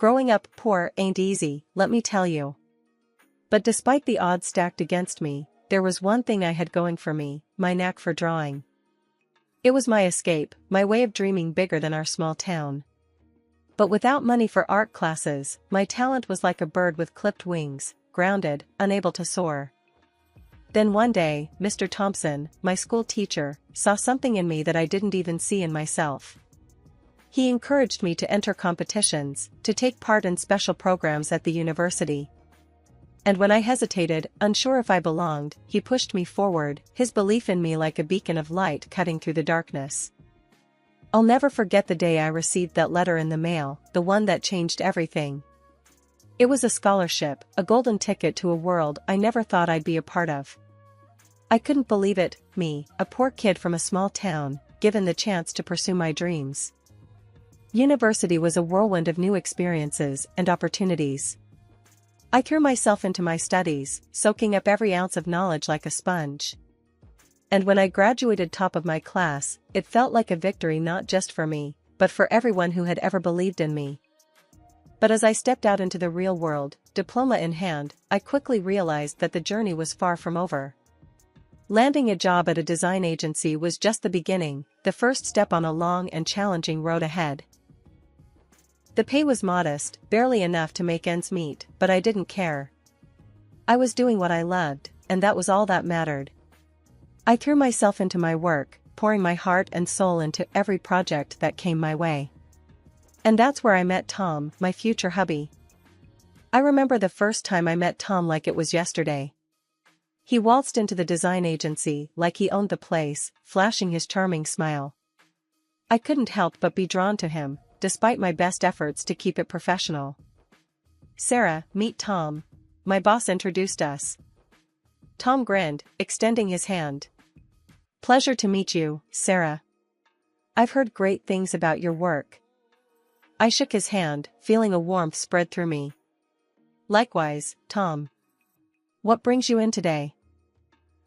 Growing up poor ain't easy, let me tell you. But despite the odds stacked against me, there was one thing I had going for me, my knack for drawing. It was my escape, my way of dreaming bigger than our small town. But without money for art classes, my talent was like a bird with clipped wings, grounded, unable to soar. Then one day, Mr. Thompson, my school teacher, saw something in me that I didn't even see in myself. He encouraged me to enter competitions, to take part in special programs at the university. And when I hesitated, unsure if I belonged, he pushed me forward, his belief in me like a beacon of light cutting through the darkness. I'll never forget the day I received that letter in the mail, the one that changed everything. It was a scholarship, a golden ticket to a world I never thought I'd be a part of. I couldn't believe it, me, a poor kid from a small town, given the chance to pursue my dreams. University was a whirlwind of new experiences and opportunities. I threw myself into my studies, soaking up every ounce of knowledge like a sponge. And when I graduated top of my class, it felt like a victory not just for me, but for everyone who had ever believed in me. But as I stepped out into the real world, diploma in hand, I quickly realized that the journey was far from over. Landing a job at a design agency was just the beginning, the first step on a long and challenging road ahead. The pay was modest, barely enough to make ends meet, but I didn't care. I was doing what I loved, and that was all that mattered. I threw myself into my work, pouring my heart and soul into every project that came my way. And that's where I met Tom, my future hubby. I remember the first time I met Tom like it was yesterday. He waltzed into the design agency like he owned the place, flashing his charming smile. I couldn't help but be drawn to him, despite my best efforts to keep it professional. "Sarah, meet Tom." My boss introduced us. Tom grinned, extending his hand. "Pleasure to meet you, Sarah. I've heard great things about your work." I shook his hand, feeling a warmth spread through me. "Likewise, Tom. What brings you in today?"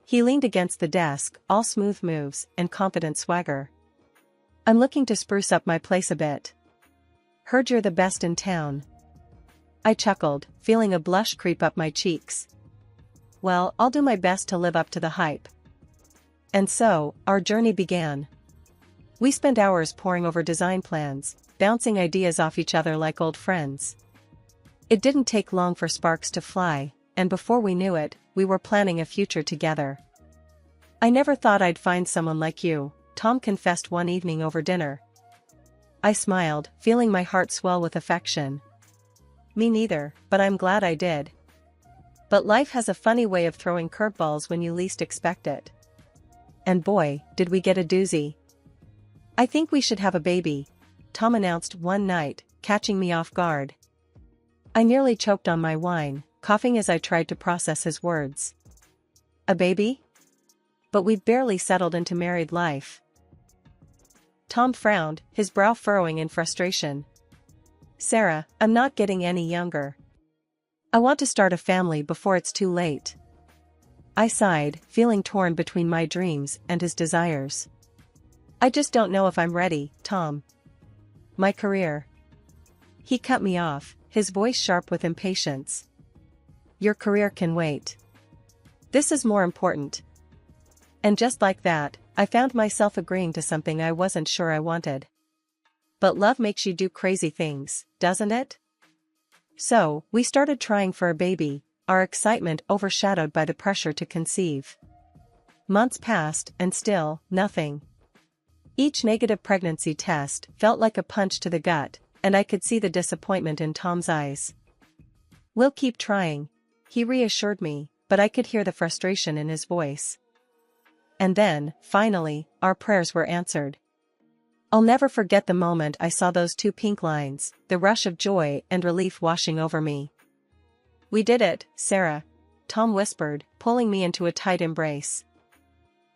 He leaned against the desk, all smooth moves and confident swagger. "I'm looking to spruce up my place a bit. Heard you're the best in town." I chuckled, feeling a blush creep up my cheeks. "Well, I'll do my best to live up to the hype." And so, our journey began. We spent hours poring over design plans, bouncing ideas off each other like old friends. It didn't take long for sparks to fly, and before we knew it, we were planning a future together. "I never thought I'd find someone like you," Tom confessed one evening over dinner. I smiled, feeling my heart swell with affection. "Me neither, but I'm glad I did." But life has a funny way of throwing curveballs when you least expect it. And boy, did we get a doozy. "I think we should have a baby," Tom announced one night, catching me off guard. I nearly choked on my wine, coughing as I tried to process his words. "A baby? But we've barely settled into married life." Tom frowned, his brow furrowing in frustration. "Sarah, I'm not getting any younger. I want to start a family before it's too late." I sighed, feeling torn between my dreams and his desires. "I just don't know if I'm ready, Tom." "My career." He cut me off, his voice sharp with impatience. "Your career can wait. This is more important." And just like that, I found myself agreeing to something I wasn't sure I wanted. But love makes you do crazy things, doesn't it? So, we started trying for a baby, our excitement overshadowed by the pressure to conceive. Months passed, and still, nothing. Each negative pregnancy test felt like a punch to the gut, and I could see the disappointment in Tom's eyes. "We'll keep trying," he reassured me, but I could hear the frustration in his voice. And then, finally, our prayers were answered. I'll never forget the moment I saw those two pink lines, the rush of joy and relief washing over me. "We did it, Sarah," Tom whispered, pulling me into a tight embrace.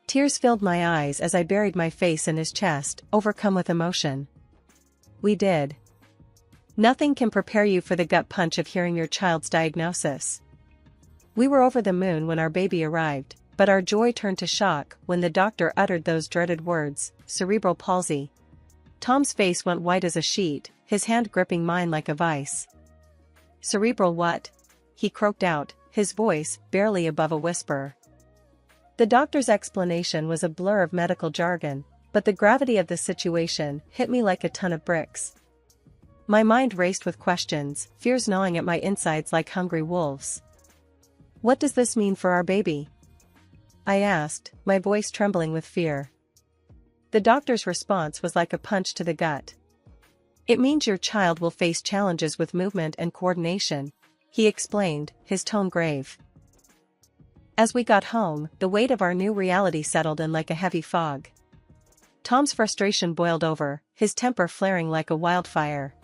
Tears filled my eyes as I buried my face in his chest, overcome with emotion. We did. Nothing can prepare you for the gut punch of hearing your child's diagnosis. We were over the moon when our baby arrived, but our joy turned to shock when the doctor uttered those dreaded words, cerebral palsy. Tom's face went white as a sheet, his hand gripping mine like a vice. "Cerebral what?" he croaked out, his voice barely above a whisper. The doctor's explanation was a blur of medical jargon, but the gravity of the situation hit me like a ton of bricks. My mind raced with questions, fears gnawing at my insides like hungry wolves. "What does this mean for our baby?" I asked, my voice trembling with fear. The doctor's response was like a punch to the gut. "It means your child will face challenges with movement and coordination," he explained, his tone grave. As we got home, the weight of our new reality settled in like a heavy fog. Tom's frustration boiled over, his temper flaring like a wildfire.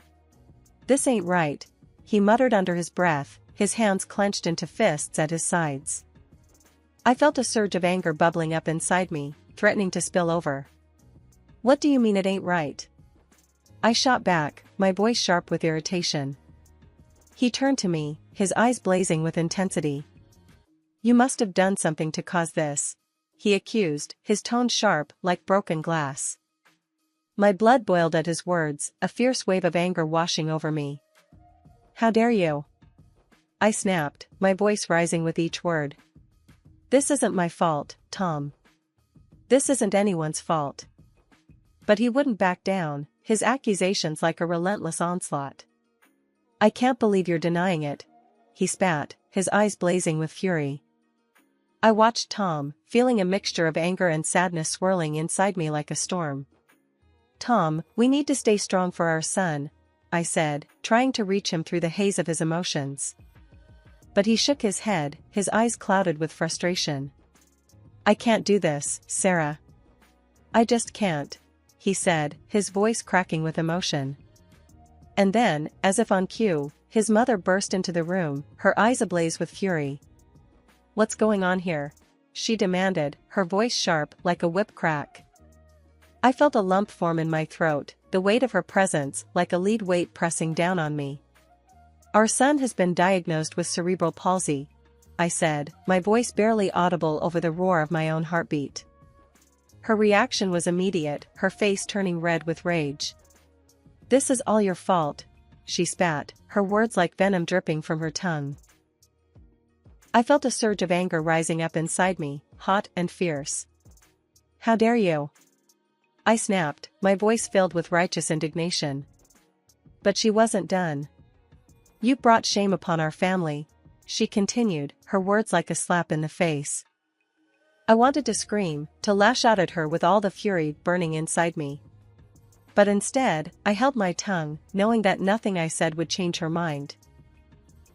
"This ain't right," he muttered under his breath, his hands clenched into fists at his sides. I felt a surge of anger bubbling up inside me, threatening to spill over. "What do you mean it ain't right?" I shot back, my voice sharp with irritation. He turned to me, his eyes blazing with intensity. "You must have done something to cause this," he accused, his tone sharp like broken glass. My blood boiled at his words, a fierce wave of anger washing over me. "How dare you?" I snapped, my voice rising with each word. "This isn't my fault, Tom. This isn't anyone's fault." But he wouldn't back down, his accusations like a relentless onslaught. "I can't believe you're denying it," he spat, his eyes blazing with fury. I watched Tom, feeling a mixture of anger and sadness swirling inside me like a storm. "Tom, we need to stay strong for our son," I said, trying to reach him through the haze of his emotions. But he shook his head, his eyes clouded with frustration. "I can't do this, Sarah. I just can't," he said, his voice cracking with emotion. And then, as if on cue, his mother burst into the room, her eyes ablaze with fury. "What's going on here?" she demanded, her voice sharp like a whip crack. I felt a lump form in my throat, the weight of her presence like a lead weight pressing down on me. "Our son has been diagnosed with cerebral palsy," I said, my voice barely audible over the roar of my own heartbeat. Her reaction was immediate, her face turning red with rage. "This is all your fault," she spat, her words like venom dripping from her tongue. I felt a surge of anger rising up inside me, hot and fierce. "How dare you?" I snapped, my voice filled with righteous indignation. But she wasn't done. "You brought shame upon our family," she continued, her words like a slap in the face. I wanted to scream, to lash out at her with all the fury burning inside me. But instead, I held my tongue, knowing that nothing I said would change her mind.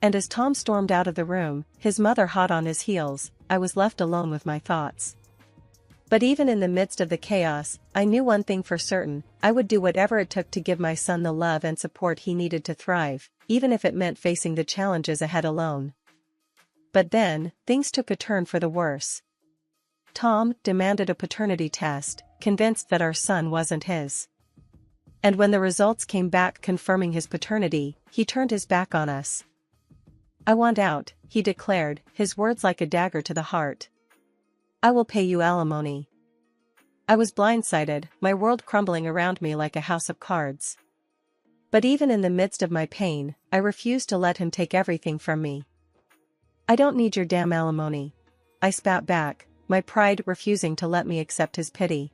And as Tom stormed out of the room, his mother hot on his heels, I was left alone with my thoughts. But even in the midst of the chaos, I knew one thing for certain: I would do whatever it took to give my son the love and support he needed to thrive, even if it meant facing the challenges ahead alone. But then, things took a turn for the worse. Tom demanded a paternity test, convinced that our son wasn't his. And when the results came back confirming his paternity, he turned his back on us. "I want out," he declared, his words like a dagger to the heart. "I will pay you alimony." I was blindsided, my world crumbling around me like a house of cards. But even in the midst of my pain, I refused to let him take everything from me. "I don't need your damn alimony," I spat back, my pride refusing to let me accept his pity.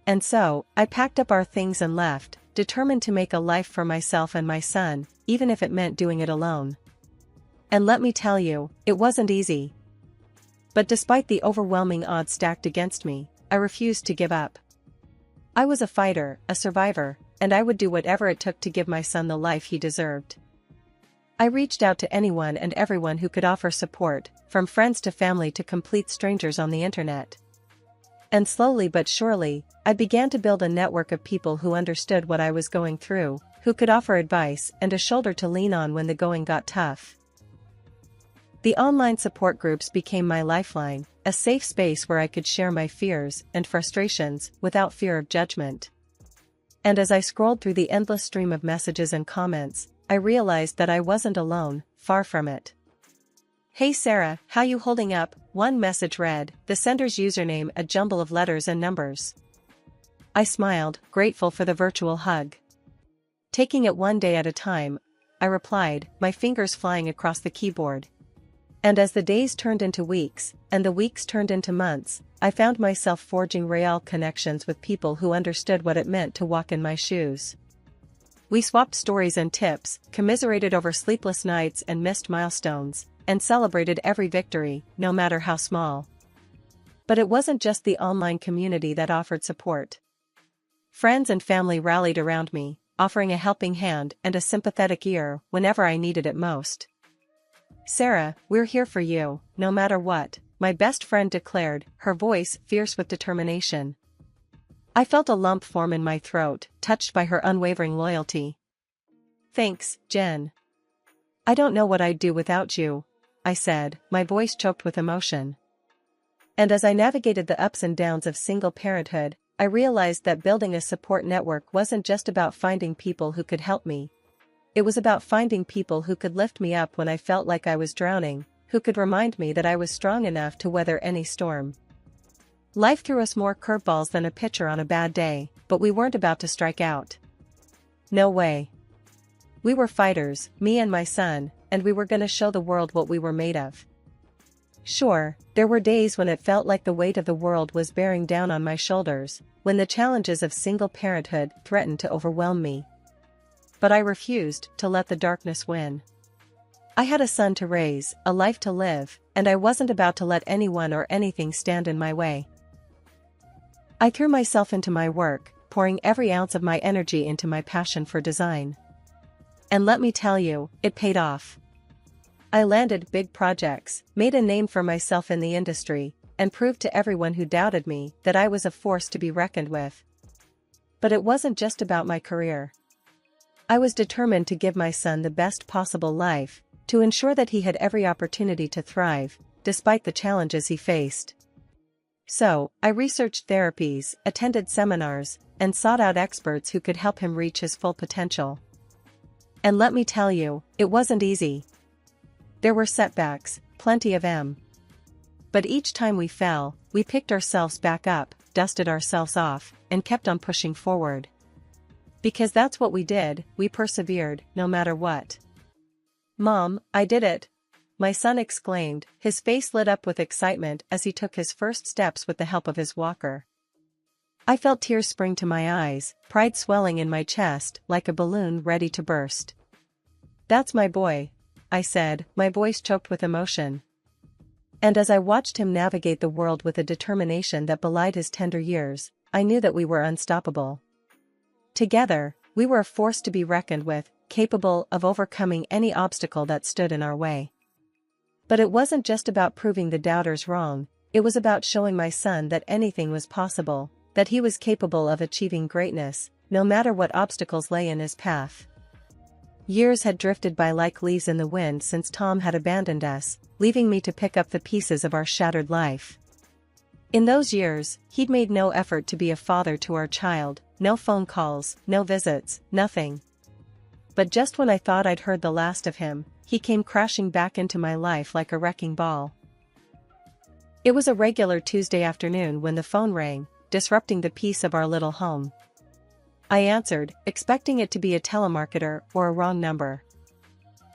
And so, I packed up our things and left, determined to make a life for myself and my son, even if it meant doing it alone. And let me tell you, it wasn't easy. But despite the overwhelming odds stacked against me, I refused to give up. I was a fighter, a survivor, and I would do whatever it took to give my son the life he deserved. I reached out to anyone and everyone who could offer support, from friends to family to complete strangers on the internet. And slowly but surely, I began to build a network of people who understood what I was going through, who could offer advice and a shoulder to lean on when the going got tough. The online support groups became my lifeline, a safe space where I could share my fears and frustrations without fear of judgment. And as I scrolled through the endless stream of messages and comments, I realized that I wasn't alone, far from it. "Hey Sarah, how you holding up?" one message read, the sender's username a jumble of letters and numbers. I smiled, grateful for the virtual hug. Taking it one day at a time, I replied, my fingers flying across the keyboard. And as the days turned into weeks, and the weeks turned into months, I found myself forging real connections with people who understood what it meant to walk in my shoes. We swapped stories and tips, commiserated over sleepless nights and missed milestones, and celebrated every victory, no matter how small. But it wasn't just the online community that offered support. Friends and family rallied around me, offering a helping hand and a sympathetic ear whenever I needed it most. "Sarah, we're here for you, no matter what," my best friend declared, her voice fierce with determination. I felt a lump form in my throat, touched by her unwavering loyalty. "Thanks, Jen. I don't know what I'd do without you," I said, my voice choked with emotion. And as I navigated the ups and downs of single parenthood, I realized that building a support network wasn't just about finding people who could help me. It was about finding people who could lift me up when I felt like I was drowning, who could remind me that I was strong enough to weather any storm. Life threw us more curveballs than a pitcher on a bad day, but we weren't about to strike out. No way. We were fighters, me and my son, and we were gonna show the world what we were made of. Sure, there were days when it felt like the weight of the world was bearing down on my shoulders, when the challenges of single parenthood threatened to overwhelm me. But I refused to let the darkness win. I had a son to raise, a life to live, and I wasn't about to let anyone or anything stand in my way. I threw myself into my work, pouring every ounce of my energy into my passion for design. And let me tell you, it paid off. I landed big projects, made a name for myself in the industry, and proved to everyone who doubted me that I was a force to be reckoned with. But it wasn't just about my career. I was determined to give my son the best possible life, to ensure that he had every opportunity to thrive, despite the challenges he faced. So, I researched therapies, attended seminars, and sought out experts who could help him reach his full potential. And let me tell you, it wasn't easy. There were setbacks, plenty of them. But each time we fell, we picked ourselves back up, dusted ourselves off, and kept on pushing forward. Because that's what we did, we persevered, no matter what. "Mom, I did it!" my son exclaimed, his face lit up with excitement as he took his first steps with the help of his walker. I felt tears spring to my eyes, pride swelling in my chest like a balloon ready to burst. "That's my boy," I said, my voice choked with emotion. And as I watched him navigate the world with a determination that belied his tender years, I knew that we were unstoppable. Together, we were a force to be reckoned with, capable of overcoming any obstacle that stood in our way. But it wasn't just about proving the doubters wrong, it was about showing my son that anything was possible, that he was capable of achieving greatness, no matter what obstacles lay in his path. Years had drifted by like leaves in the wind since Tom had abandoned us, leaving me to pick up the pieces of our shattered life. In those years, he'd made no effort to be a father to our child, no phone calls, no visits, nothing. But just when I thought I'd heard the last of him, he came crashing back into my life like a wrecking ball. It was a regular Tuesday afternoon when the phone rang, disrupting the peace of our little home. I answered, expecting it to be a telemarketer or a wrong number.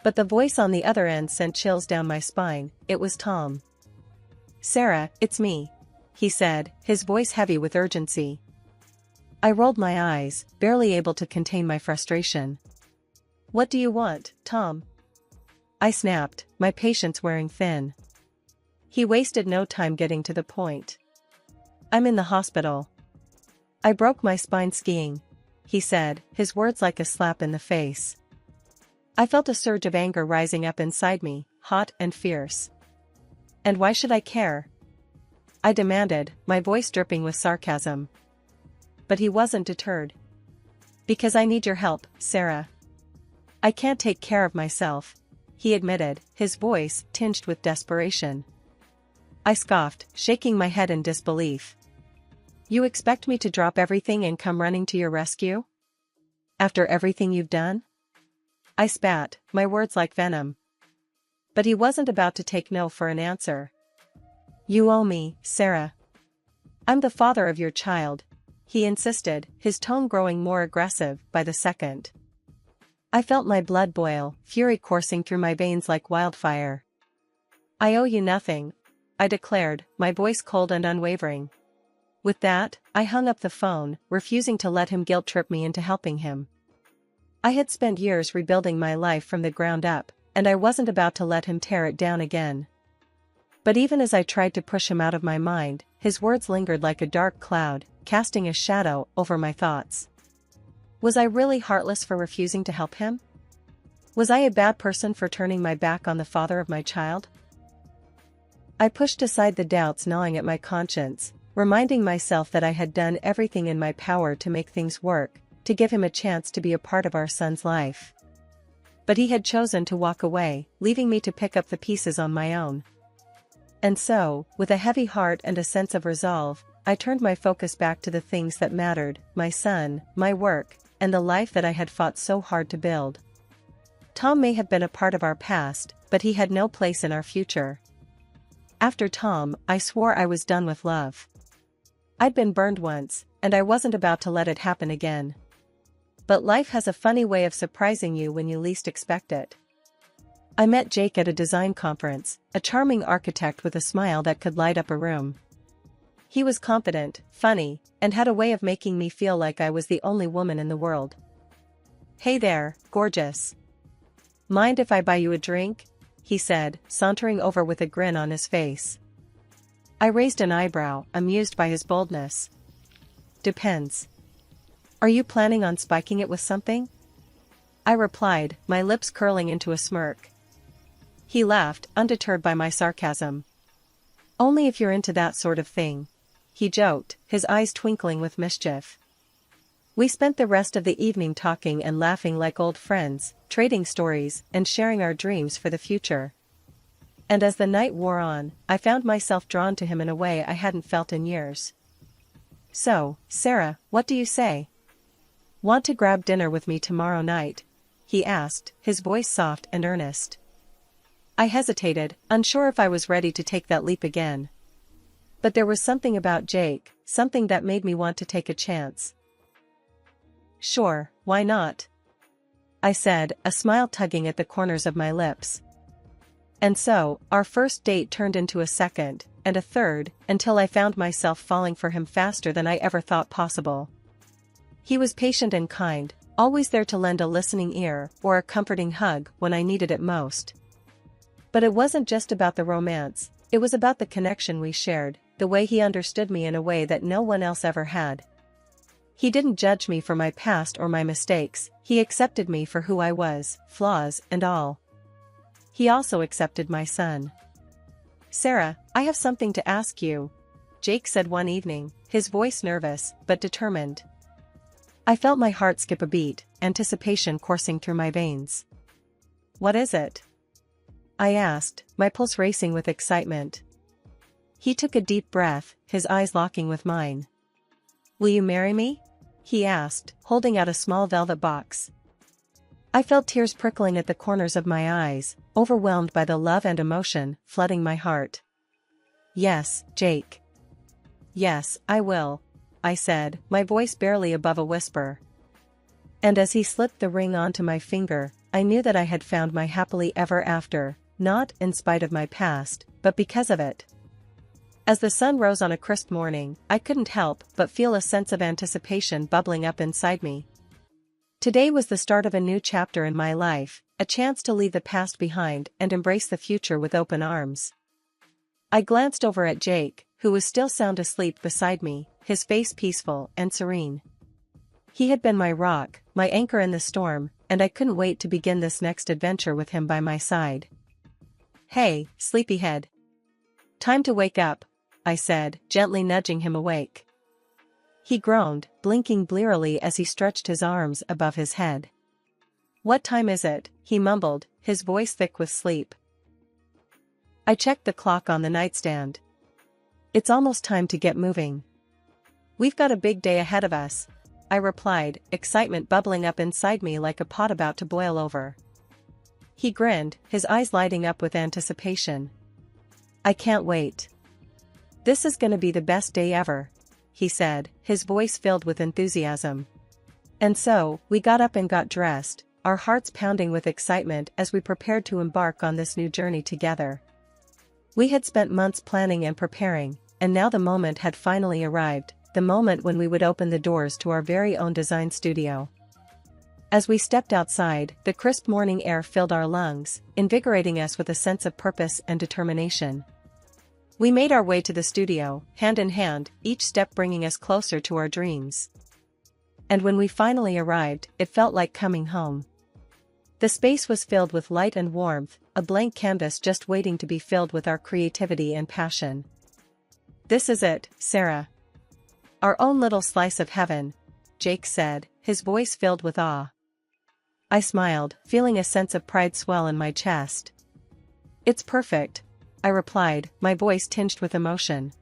But the voice on the other end sent chills down my spine. It was Tom. "Sarah, it's me," he said, his voice heavy with urgency. I rolled my eyes, barely able to contain my frustration. "What do you want, Tom?" I snapped, my patience wearing thin. He wasted no time getting to the point. "I'm in the hospital. I broke my spine skiing," he said, his words like a slap in the face. I felt a surge of anger rising up inside me, hot and fierce. "And why should I care?" I demanded, my voice dripping with sarcasm. But he wasn't deterred. "Because I need your help, Sarah. I can't take care of myself," he admitted, his voice tinged with desperation. I scoffed, shaking my head in disbelief. "You expect me to drop everything and come running to your rescue? After everything you've done?" I spat, my words like venom. But he wasn't about to take no for an answer. "You owe me, Sarah. I'm the father of your child," he insisted, his tone growing more aggressive by the second. I felt my blood boil, fury coursing through my veins like wildfire. "I owe you nothing," I declared, my voice cold and unwavering. With that, I hung up the phone, refusing to let him guilt-trip me into helping him. I had spent years rebuilding my life from the ground up, and I wasn't about to let him tear it down again. But even as I tried to push him out of my mind, his words lingered like a dark cloud, casting a shadow over my thoughts. Was I really heartless for refusing to help him? Was I a bad person for turning my back on the father of my child? I pushed aside the doubts gnawing at my conscience, reminding myself that I had done everything in my power to make things work, to give him a chance to be a part of our son's life. But he had chosen to walk away, leaving me to pick up the pieces on my own. And so, with a heavy heart and a sense of resolve, I turned my focus back to the things that mattered, my son, my work, and the life that I had fought so hard to build. Tom may have been a part of our past, but he had no place in our future. After Tom, I swore I was done with love. I'd been burned once, and I wasn't about to let it happen again. But life has a funny way of surprising you when you least expect it. I met Jake at a design conference, a charming architect with a smile that could light up a room. He was confident, funny, and had a way of making me feel like I was the only woman in the world. "Hey there, gorgeous. Mind if I buy you a drink?" he said, sauntering over with a grin on his face. I raised an eyebrow, amused by his boldness. "Depends. Are you planning on spiking it with something?" I replied, my lips curling into a smirk. He laughed, undeterred by my sarcasm. "Only if you're into that sort of thing," he joked, his eyes twinkling with mischief. We spent the rest of the evening talking and laughing like old friends, trading stories, and sharing our dreams for the future. And as the night wore on, I found myself drawn to him in a way I hadn't felt in years. "So, Sarah, what do you say? Want to grab dinner with me tomorrow night?" he asked, his voice soft and earnest. I hesitated, unsure if I was ready to take that leap again. But there was something about Jake, something that made me want to take a chance. "Sure, why not?" I said, a smile tugging at the corners of my lips. And so, our first date turned into a second, and a third, until I found myself falling for him faster than I ever thought possible. He was patient and kind, always there to lend a listening ear or a comforting hug when I needed it most. But it wasn't just about the romance, it was about the connection we shared, the way he understood me in a way that no one else ever had. He didn't judge me for my past or my mistakes, he accepted me for who I was, flaws and all. He also accepted my son. "Sarah, I have something to ask you," Jake said one evening, his voice nervous, but determined. I felt my heart skip a beat, anticipation coursing through my veins. "What is it?" I asked, my pulse racing with excitement. He took a deep breath, his eyes locking with mine. "Will you marry me?" he asked, holding out a small velvet box. I felt tears prickling at the corners of my eyes, overwhelmed by the love and emotion flooding my heart. "Yes, Jake. Yes, I will," I said, my voice barely above a whisper. And as he slipped the ring onto my finger, I knew that I had found my happily ever after, not in spite of my past, but because of it. As the sun rose on a crisp morning, I couldn't help but feel a sense of anticipation bubbling up inside me. Today was the start of a new chapter in my life, a chance to leave the past behind and embrace the future with open arms. I glanced over at Jake, who was still sound asleep beside me, his face peaceful and serene. He had been my rock, my anchor in the storm, and I couldn't wait to begin this next adventure with him by my side. "Hey, sleepyhead. Time to wake up," I said, gently nudging him awake. He groaned, blinking blearily as he stretched his arms above his head. "What time is it?" he mumbled, his voice thick with sleep. I checked the clock on the nightstand. "It's almost time to get moving." "We've got a big day ahead of us," I replied, excitement bubbling up inside me like a pot about to boil over. He grinned, his eyes lighting up with anticipation. "I can't wait. This is gonna be the best day ever," he said, his voice filled with enthusiasm. And so, we got up and got dressed, our hearts pounding with excitement as we prepared to embark on this new journey together. We had spent months planning and preparing, and now the moment had finally arrived, the moment when we would open the doors to our very own design studio. As we stepped outside, the crisp morning air filled our lungs, invigorating us with a sense of purpose and determination. We made our way to the studio, hand in hand, each step bringing us closer to our dreams. And when we finally arrived, it felt like coming home. The space was filled with light and warmth, a blank canvas just waiting to be filled with our creativity and passion. "This is it, Sarah. Our own little slice of heaven," Jake said, his voice filled with awe. I smiled, feeling a sense of pride swell in my chest. "It's perfect," I replied, my voice tinged with emotion.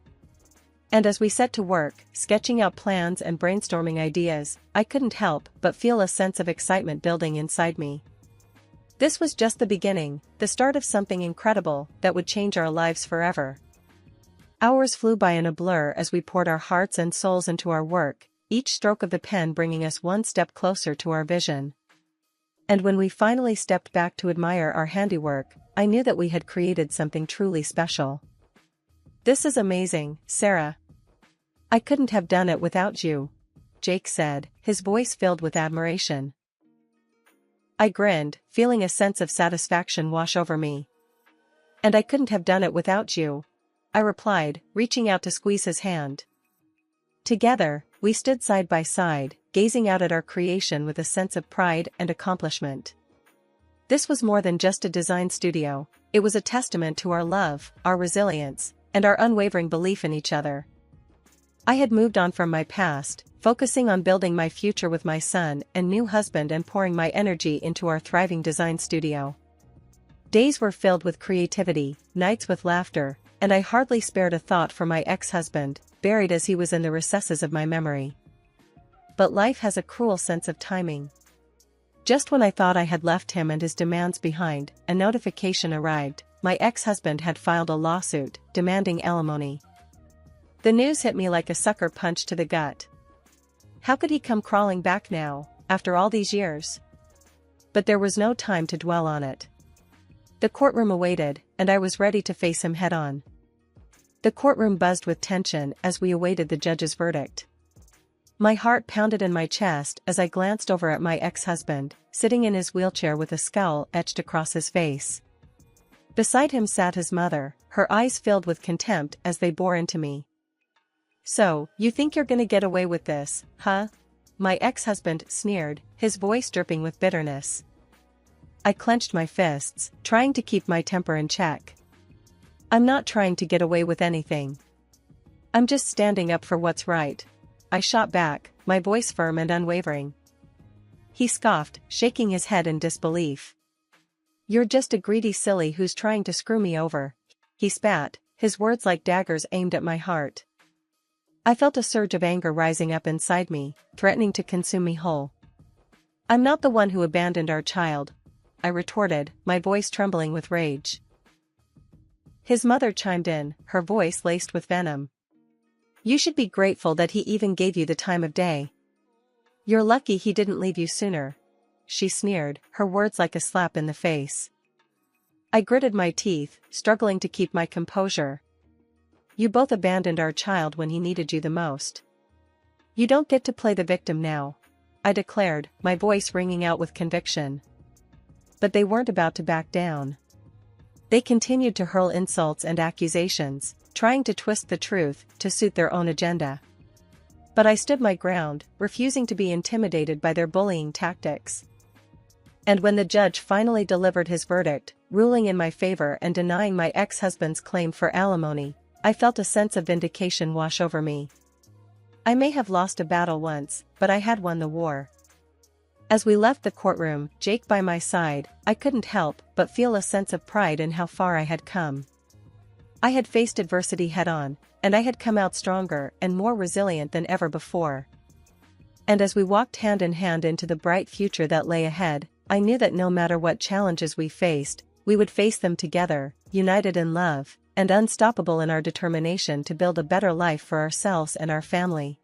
And as we set to work, sketching out plans and brainstorming ideas, I couldn't help but feel a sense of excitement building inside me. This was just the beginning, the start of something incredible that would change our lives forever. Hours flew by in a blur as we poured our hearts and souls into our work, each stroke of the pen bringing us one step closer to our vision. And when we finally stepped back to admire our handiwork, I knew that we had created something truly special. "This is amazing, Sarah. I couldn't have done it without you," Jake said, his voice filled with admiration. I grinned, feeling a sense of satisfaction wash over me. "And I couldn't have done it without you," I replied, reaching out to squeeze his hand. Together, we stood side by side, gazing out at our creation with a sense of pride and accomplishment. This was more than just a design studio, it was a testament to our love, our resilience, and our unwavering belief in each other. I had moved on from my past, focusing on building my future with my son and new husband and pouring my energy into our thriving design studio. Days were filled with creativity, nights with laughter, and I hardly spared a thought for my ex-husband, buried as he was in the recesses of my memory. But life has a cruel sense of timing. Just when I thought I had left him and his demands behind, a notification arrived: my ex-husband had filed a lawsuit, demanding alimony. The news hit me like a sucker punch to the gut. How could he come crawling back now, after all these years? But there was no time to dwell on it. The courtroom awaited, and I was ready to face him head-on. The courtroom buzzed with tension as we awaited the judge's verdict. My heart pounded in my chest as I glanced over at my ex-husband, sitting in his wheelchair with a scowl etched across his face. Beside him sat his mother, her eyes filled with contempt as they bore into me. "So, you think you're gonna get away with this, huh?" my ex-husband sneered, his voice dripping with bitterness. I clenched my fists, trying to keep my temper in check. "I'm not trying to get away with anything. I'm just standing up for what's right," I shot back, my voice firm and unwavering. He scoffed, shaking his head in disbelief. "You're just a greedy silly who's trying to screw me over," he spat, his words like daggers aimed at my heart. I felt a surge of anger rising up inside me, threatening to consume me whole. "I'm not the one who abandoned our child," I retorted, my voice trembling with rage. His mother chimed in, her voice laced with venom. "You should be grateful that he even gave you the time of day. You're lucky he didn't leave you sooner," she sneered, her words like a slap in the face. I gritted my teeth, struggling to keep my composure. "You both abandoned our child when he needed you the most. You don't get to play the victim now," I declared, my voice ringing out with conviction. But they weren't about to back down. They continued to hurl insults and accusations, trying to twist the truth to suit their own agenda. But I stood my ground, refusing to be intimidated by their bullying tactics. And when the judge finally delivered his verdict, ruling in my favor and denying my ex-husband's claim for alimony, I felt a sense of vindication wash over me. I may have lost a battle once, but I had won the war. As we left the courtroom, Jake by my side, I couldn't help but feel a sense of pride in how far I had come. I had faced adversity head-on, and I had come out stronger and more resilient than ever before. And as we walked hand in hand into the bright future that lay ahead, I knew that no matter what challenges we faced, we would face them together, united in love, and unstoppable in our determination to build a better life for ourselves and our family.